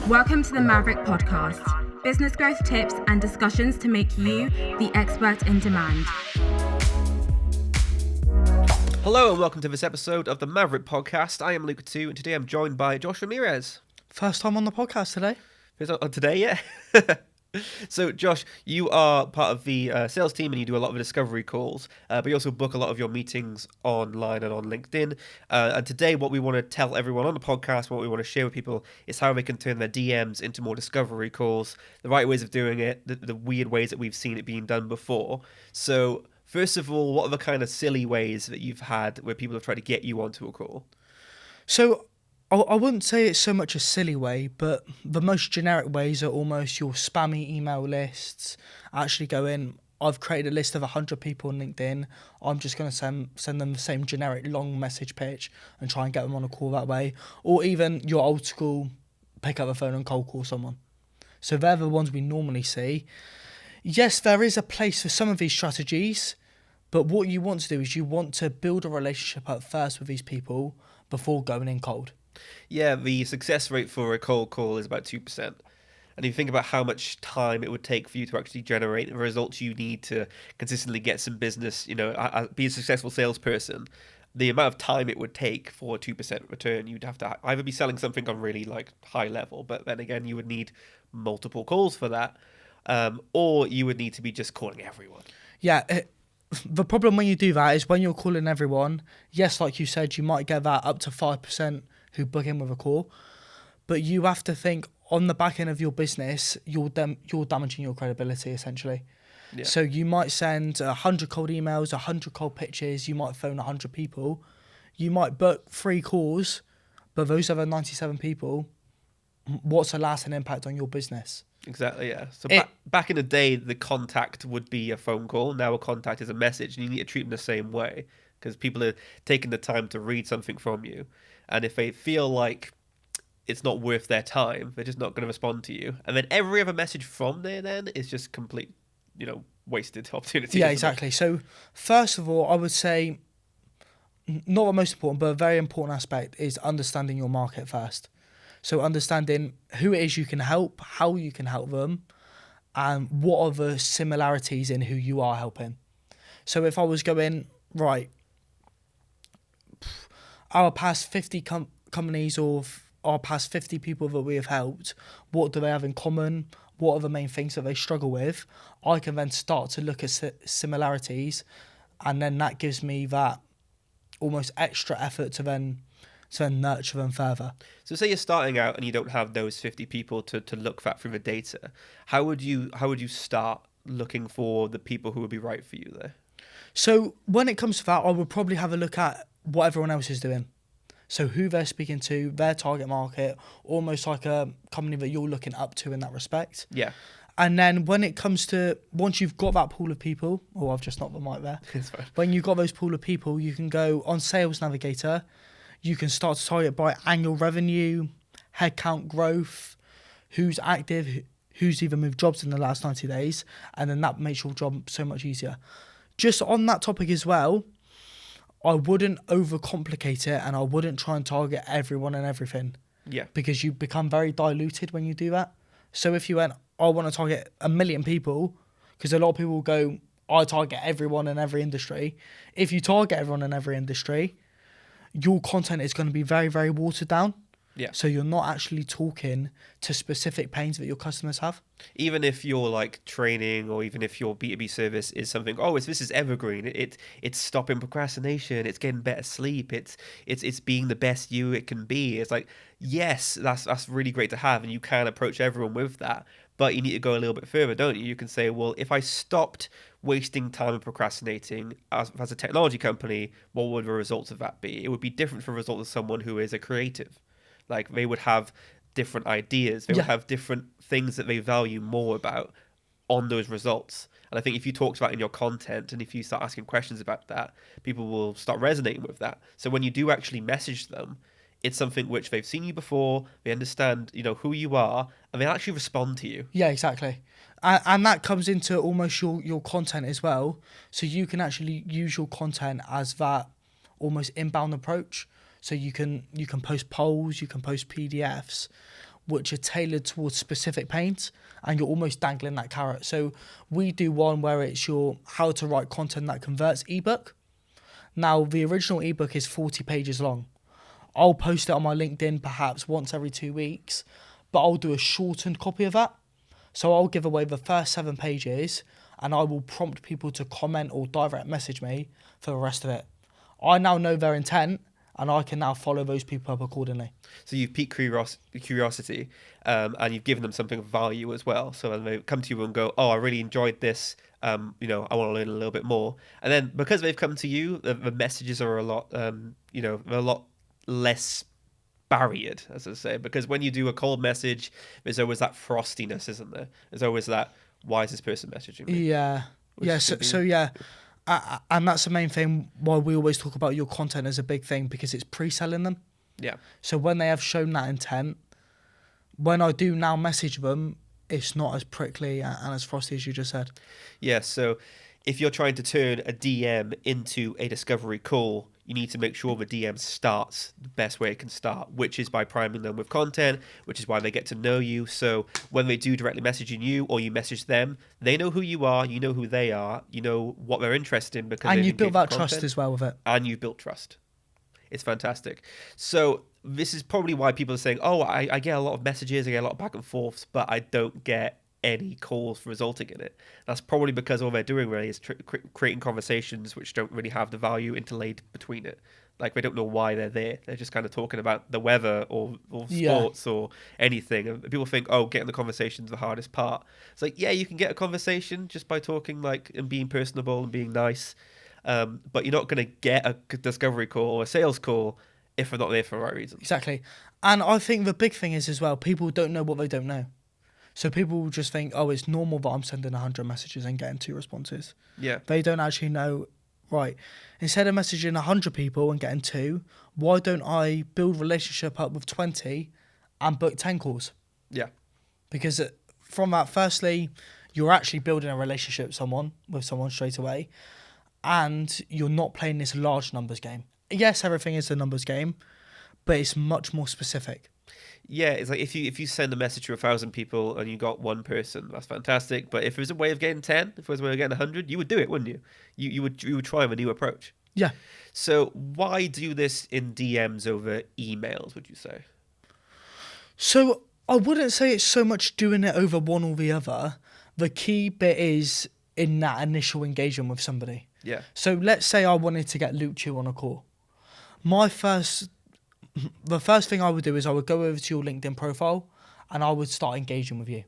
Welcome to the Maverrik podcast. Business growth tips and discussions to make you the expert in demand. Hello and welcome to this episode of the Maverrik podcast. I am Luca 2 and today I'm joined by Josh Ramirez. First time on the podcast today. Today, yeah. So Josh, you are part of the sales team and you do a lot of discovery calls, but you also book a lot of your meetings online and on LinkedIn. And today what we want to tell everyone on the podcast, what we want to share with people is how they can turn their DMs into more discovery calls, the right ways of doing it, the weird ways that we've seen it being done before. So first of all, what are the kind of silly ways that you've had where people have tried to get you onto a call? So I wouldn't say it's so much a silly way, but the most generic ways are almost your spammy email lists. Actually go in, I've created a list of 100 people on LinkedIn. I'm just going to send them the same generic long message pitch and try and get them on a call that way. Or even your old school, pick up the phone and cold call someone. So they're the ones we normally see. Yes, there is a place for some of these strategies, but what you want to do is you want to build a relationship up first with these people before going in cold. Yeah, the success rate for a cold call is about 2%. And if you think about how much time it would take for you to actually generate the results you need to consistently get some business, be a successful salesperson, the amount of time it would take for a 2% return, you'd have to either be selling something on really high level, but then again, you would need multiple calls for that, or you would need to be just calling everyone. Yeah, the problem when you do that is when you're calling everyone, yes, like you said, you might get that up to 5% who book in with a call, but you have to think on the back end of your business, you're damaging your credibility essentially. Yeah. So you might send 100 cold emails, 100 cold pitches, you might phone 100 people, you might book 3 calls, but those other 97 people, what's the lasting impact on your business? Exactly, yeah. So back in the day, the contact would be a phone call. Now a contact is a message, and you need to treat them the same way because people are taking the time to read something from you. And if they feel like it's not worth their time, they're just not going to respond to you. And then every other message from there then is just complete, wasted opportunity. Yeah, exactly. So first of all, I would say not the most important, but a very important aspect is understanding your market first. So understanding who it is you can help, how you can help them, and what are the similarities in who you are helping. So if I was going, right, our past 50 companies or our past 50 people that we have helped, what do they have in common? What are the main things that they struggle with? I can then start to look at similarities, and then that gives me that almost extra effort to then nurture them further. So say you're starting out and you don't have those 50 people to look that through the data. How would you start looking for the people who would be right for you there? So when it comes to that, I would probably have a look at what everyone else is doing. So who they're speaking to, their target market, almost like a company that you're looking up to in that respect. Yeah. And then when it comes to, once you've got that pool of people, I've just knocked the mic there. It's fine. When you've got those pool of people, you can go on Sales Navigator. You can start to target by annual revenue, headcount growth, who's active, who's even moved jobs in the last 90 days, and then that makes your job so much easier. Just on that topic as well, I wouldn't overcomplicate it and I wouldn't try and target everyone and everything. Yeah. Because you become very diluted when you do that. So if you went, I want to target 1 million people, because a lot of people go, I target everyone in every industry. If you target everyone in every industry, your content is going to be very, very watered down. Yeah. So you're not actually talking to specific pains that your customers have. Even if your training or even if your B2B service is something, this is evergreen. It's stopping procrastination. It's getting better sleep. It's being the best you it can be. It's yes, that's really great to have, and you can approach everyone with that. But you need to go a little bit further, don't you? You can say, well, if I stopped wasting time and procrastinating as a technology company, what would the results of that be? It would be different from the result of someone who is a creative. They would have different ideas. They would have different things that they value more about on those results. And I think if you talked about in your content and if you start asking questions about that, people will start resonating with that. So when you do actually message them, it's something which they've seen you before, they understand, who you are, and they actually respond to you. Yeah, exactly. And that comes into almost your content as well. So you can actually use your content as that almost inbound approach. So you can post polls, you can post PDFs, which are tailored towards specific pains, and you're almost dangling that carrot. So we do one where it's your how to write content that converts ebook. Now, the original ebook is 40 pages long. I'll post it on my LinkedIn perhaps once every 2 weeks, but I'll do a shortened copy of that. So I'll give away the first 7 pages, and I will prompt people to comment or direct message me for the rest of it. I now know their intent, and I can now follow those people up accordingly. So you've piqued curiosity, and you've given them something of value as well. So when they come to you and go, "Oh, I really enjoyed this. I want to learn a little bit more." And then because they've come to you, the messages are a lot, they're a lot less barriered, as I say. Because when you do a cold message, there's always that frostiness, isn't there? There's always that, "Why is this person messaging me?" Yeah. And that's the main thing why we always talk about your content as a big thing, because it's pre-selling them. Yeah. So when they have shown that intent, when I do now message them, it's not as prickly and as frosty as you just said. Yeah, so if you're trying to turn a DM into a discovery call, you need to make sure the DM starts the best way it can start, which is by priming them with content, which is why they get to know you. So when they do directly messaging you or you message them, they know who you are, you know who they are, you know what they're interested in. Because and you've built that trust as well with it. And you've built trust. It's fantastic. So this is probably why people are saying, "Oh, I get a lot of messages, I get a lot of back and forths, but I don't get any calls resulting in it." That's probably because all they're doing really is creating conversations which don't really have the value interlaid between it. Like, they don't know why they're there. They're just kind of talking about the weather or sports or anything. And people think, "Oh, getting the conversation's the hardest part." It's like, yeah, you can get a conversation just by talking and being personable and being nice. But you're not going to get a discovery call or a sales call if they're not there for the right reasons. Exactly. And I think the big thing is as well, people don't know what they don't know. So people will just think, "Oh, it's normal that I'm sending 100 messages and getting 2 responses." Yeah. They don't actually know, right, instead of messaging 100 people and getting 2, why don't I build relationship up with 20 and book 10 calls? Yeah. Because from that, firstly, you're actually building a relationship with someone straight away, and you're not playing this large numbers game. Yes, everything is a numbers game, but it's much more specific. Yeah, it's like if you send a message to 1,000 people and you got 1 person, that's fantastic. But if there's a way of getting 10, if there was a way of getting 100, you would do it, wouldn't you? You would try a new approach. Yeah. So why do this in DMs over emails, would you say? So I wouldn't say it's so much doing it over one or the other. The key bit is in that initial engagement with somebody. Yeah. So let's say I wanted to get Luke Chew on a call. The first thing I would do is I would go over to your LinkedIn profile and I would start engaging with you.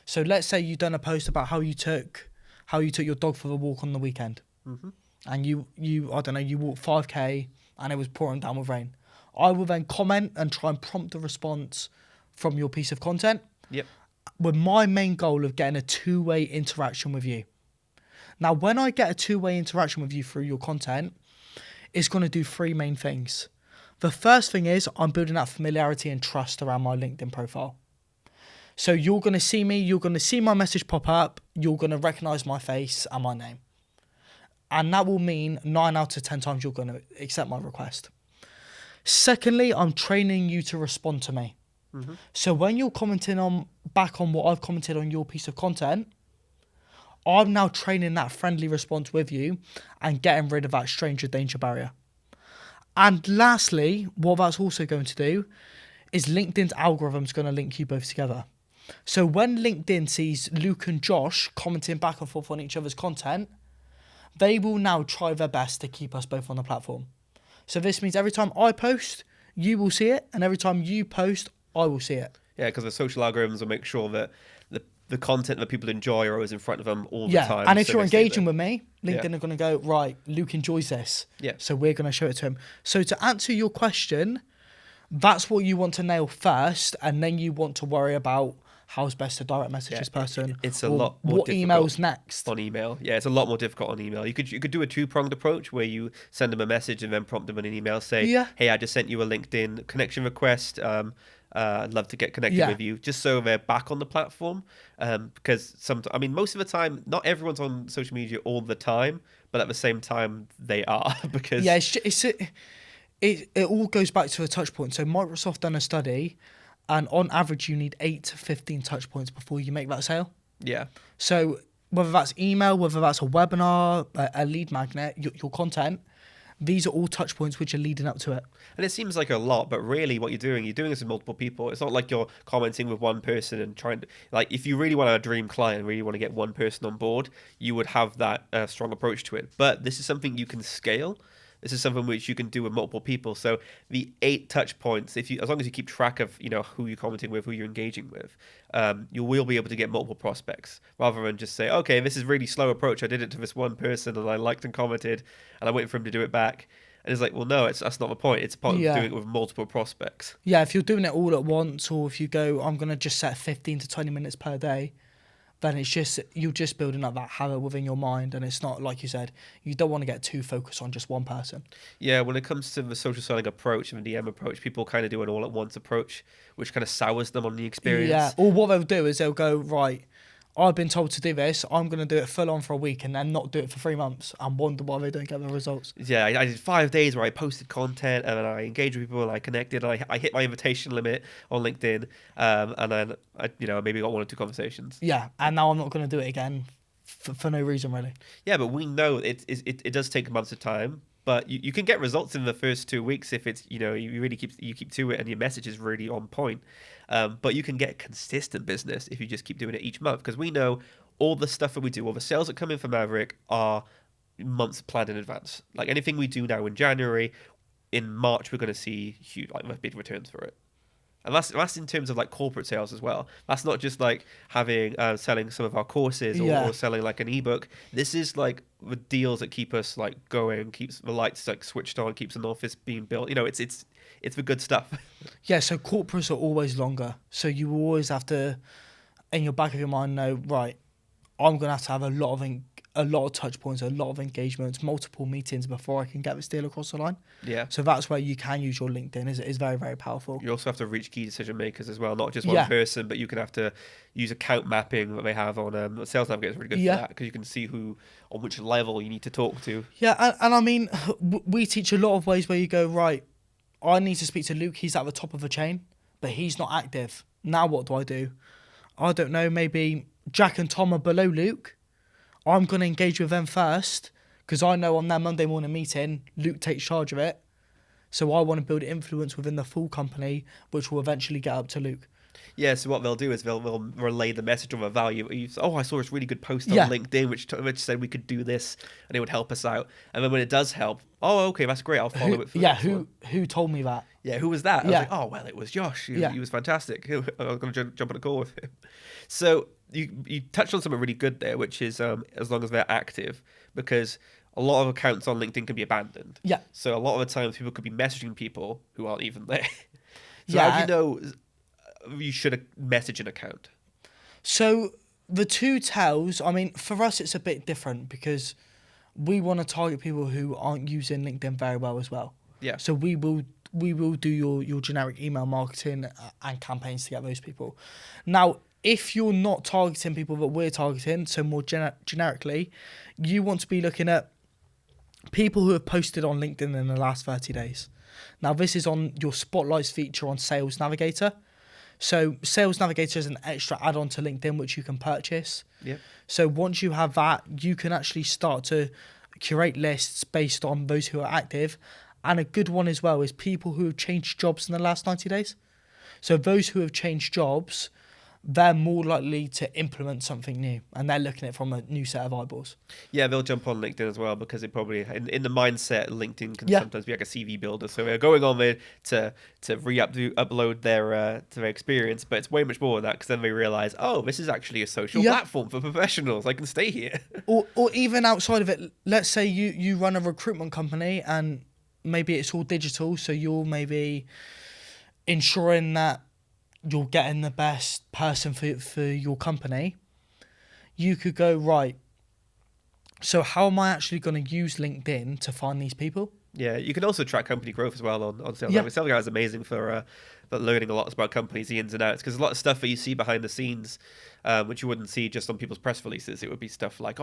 So let's say you've done a post about how you took your dog for the walk on the weekend. Mm-hmm. And you walked 5k and it was pouring down with rain. I will then comment and try and prompt a response from your piece of content. Yep. With my main goal of getting a 2-way interaction with you. Now, when I get a 2-way interaction with you through your content, it's going to do 3 main things. The first thing is I'm building that familiarity and trust around my LinkedIn profile. So you're going to see me, you're going to see my message pop up, you're going to recognize my face and my name. And that will mean 9 out of 10 times you're going to accept my request. Secondly, I'm training you to respond to me. Mm-hmm. So when you're commenting back on what I've commented on your piece of content, I'm now training that friendly response with you and getting rid of that stranger danger barrier. And lastly, what that's also going to do is LinkedIn's algorithm's going to link you both together. So when LinkedIn sees Luke and Josh commenting back and forth on each other's content, they will now try their best to keep us both on the platform. So this means every time I post, you will see it, and every time you post, I will see it. Yeah, because the social algorithms will make sure that the content that people enjoy are always in front of them all the time. And if you're engaging with me, LinkedIn are going to go, right, Luke enjoys this. Yeah. So we're going to show it to him. So to answer your question, that's what you want to nail first, and then you want to worry about how's best to direct message this person. It's a lot more what difficult emails next on email. Yeah, it's a lot more difficult on email. You could do a 2-pronged approach where you send them a message and then prompt them in an email. Say, hey, I just sent you a LinkedIn connection request. I'd love to get connected with you, just so they're back on the platform. Because most of the time, not everyone's on social media all the time, but at the same time, they are. Because it all goes back to a touch point. So Microsoft done a study, And on average, you need 8 to 15 touch points before you make that sale. Yeah. So whether that's email, whether that's a webinar, a lead magnet, your content, these are all touch points which are leading up to it. And it seems like a lot, but really what you're doing this with multiple people. It's not like you're commenting with one person and trying to, like, if you really want a dream client, really want to get one person on board, you would have that strong approach to it. But this is something you can scale. This is something which you can do with multiple people. So the 8 touch points, as long as you keep track of, who you're commenting with, who you're engaging with, you will be able to get multiple prospects rather than just say, okay, this is really slow approach. I did it to this one person and I liked and commented and I waited for him to do it back. And it's like, well, no, that's not the point. It's part of doing it with multiple prospects. Yeah, if you're doing it all at once, or if you go, I'm going to just set 15 to 20 minutes per day, then you're just building up that habit within your mind. And it's not, like you said, you don't want to get too focused on just one person. Yeah, when it comes to the social selling approach and the DM approach, people kind of do an all-at-once approach, which kind of sours them on the experience. Yeah, or what they'll do is they'll go, right, I've been told to do this, I'm going to do it full on for a week and then not do it for 3 months and wonder why they don't get the results. Yeah, I did 5 days where I posted content and then I engaged with people and I connected. And I hit my invitation limit on LinkedIn, and then I maybe got 1 or 2 conversations. Yeah, and now I'm not going to do it again for no reason really. Yeah, but we know it does take months of time. But you can get results in the first 2 weeks if it's, you really keep to it and your message is really on point. But you can get consistent business if you just keep doing it each month. Because we know all the stuff that we do, all the sales that come in from Maverrik are months planned in advance. Like anything we do now in January, in March, we're going to see huge, big returns for it. And that's in terms of like corporate sales as well. That's not just like having selling some of our courses or selling like an ebook. This is like the deals that keep us like going, keeps the lights like switched on, keeps an office being built. It's the good stuff. Yeah, so corporates are always longer. So you always have to, in your back of your mind, know, right, I'm going to have a lot of touch points, a lot of engagements, multiple meetings before I can get this deal across the line. Yeah. So that's where you can use your LinkedIn. Is very, very powerful. You also have to reach key decision makers as well, not just one person, but you can have to use account mapping that they have on Sales Navigator is really good for that because you can see who on which level you need to talk to. Yeah, and I mean, we teach a lot of ways where you go, right, I need to speak to Luke. He's at the top of the chain, but he's not active. Now what do? I don't know, maybe Jack and Tom are below Luke. I'm going to engage with them first because I know on their Monday morning meeting, Luke takes charge of it. So I want to build influence within the full company, which will eventually get up to Luke. Yeah, so what they'll do is they'll relay the message of a value. I saw this really good post on LinkedIn which said we could do this and it would help us out. And then when it does help, okay, that's great, I'll follow it. Who told me that? Yeah, who was that? I was like, well, it was Josh. He was fantastic. I was going to jump on a call with him. So you touched on something really good there, which is as long as they're active, because a lot of accounts on LinkedIn can be abandoned. Yeah. So a lot of the times people could be messaging people who aren't even there. So how do you know you should message an account? So the two tells, I mean, for us it's a bit different because we want to target people who aren't using LinkedIn very well as well. Yeah. So we will do your generic email marketing and campaigns to get those people. Now, if you're not targeting people that we're targeting, so more generically, you want to be looking at people who have posted on LinkedIn in the last 30 days. Now, this is on your Spotlights feature on Sales Navigator. So Sales Navigator is an extra add-on to LinkedIn which you can purchase. Yep. So once you have that, you can actually start to curate lists based on those who are active. And a good one as well is people who have changed jobs in the last 90 days. So those who have changed jobs, they're more likely to implement something new and they're looking at it from a new set of eyeballs. Yeah, they'll jump on LinkedIn as well because it probably, in the mindset, LinkedIn can sometimes be like a CV builder. So they're going on there to upload their experience, but it's way much more than that because then they realize, this is actually a social platform for professionals. I can stay here. Or even outside of it, let's say you run a recruitment company and maybe it's all digital, so you're maybe ensuring that you're getting the best person for your company. You could go, right, so how am I actually going to use LinkedIn to find these people? Yeah, you can also track company growth as well on Sales. Yeah. Sales Guy is amazing for learning a lot about companies, the ins and outs, because a lot of stuff that you see behind the scenes, which you wouldn't see just on people's press releases. It would be stuff like,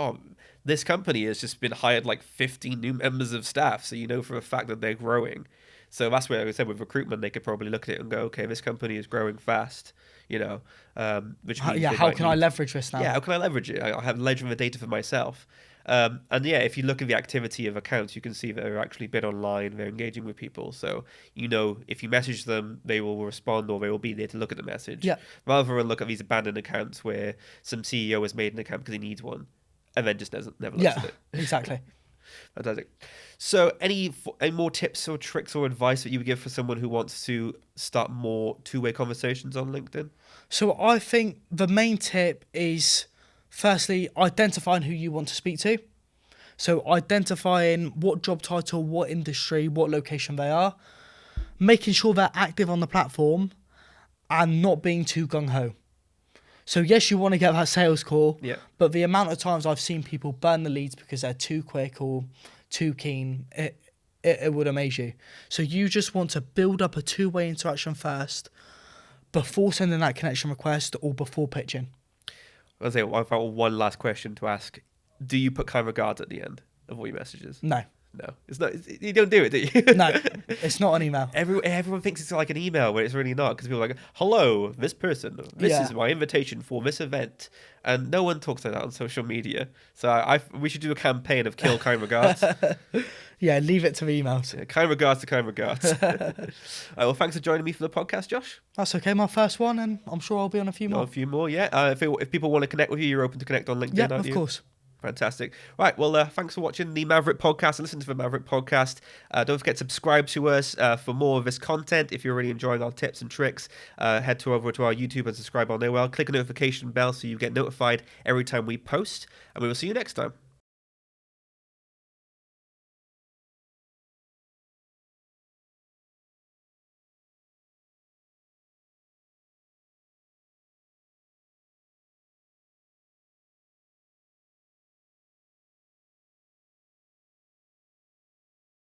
this company has just been hired like 15 new members of staff, so you know for a fact that they're growing. So that's where, like I said, with recruitment, they could probably look at it and go, okay, this company is growing fast, which means How can I leverage this now? Yeah, how can I leverage it? I have leveraging the data for myself. And yeah, if you look at the activity of accounts, you can see that they're actually been online, they're engaging with people. So, if you message them, they will respond or they will be there to look at the message. Yeah. Rather than look at these abandoned accounts where some CEO has made an account because he needs one and then just never looks at it. Exactly. Fantastic. So any more tips or tricks or advice that you would give for someone who wants to start more two-way conversations on LinkedIn? So I think the main tip is, firstly, identifying who you want to speak to. So identifying what job title, what industry, what location they are, making sure they're active on the platform and not being too gung-ho. So yes, you want to get that sales call, but the amount of times I've seen people burn the leads because they're too quick or too keen, it would amaze you. So you just want to build up a two-way interaction first before sending that connection request or before pitching. I've got one last question to ask. Do you put kind regards at the end of all your messages? No. No, it's not. You don't do it, do you? No, it's not an email. Everyone thinks it's like an email, but it's really not, because people are like, "Hello, this person. This is my invitation for this event," and no one talks like that on social media. So we should do a campaign of kill kind regards. Yeah, leave it to the emails. Yeah, kind regards to kind regards. All right, well, thanks for joining me for the podcast, Josh. That's okay, my first one, and I'm sure I'll be on a few more. A few more, yeah. If people want to connect with you, you're open to connect on LinkedIn, yeah, aren't of you? course. Fantastic. Right. Well, thanks for watching the Maverrik podcast and listen to the Maverrik podcast. Don't forget to subscribe to us for more of this content. If you're really enjoying our tips and tricks, head over to our YouTube and subscribe on there. Well, click the notification bell so you get notified every time we post, and we will see you next time.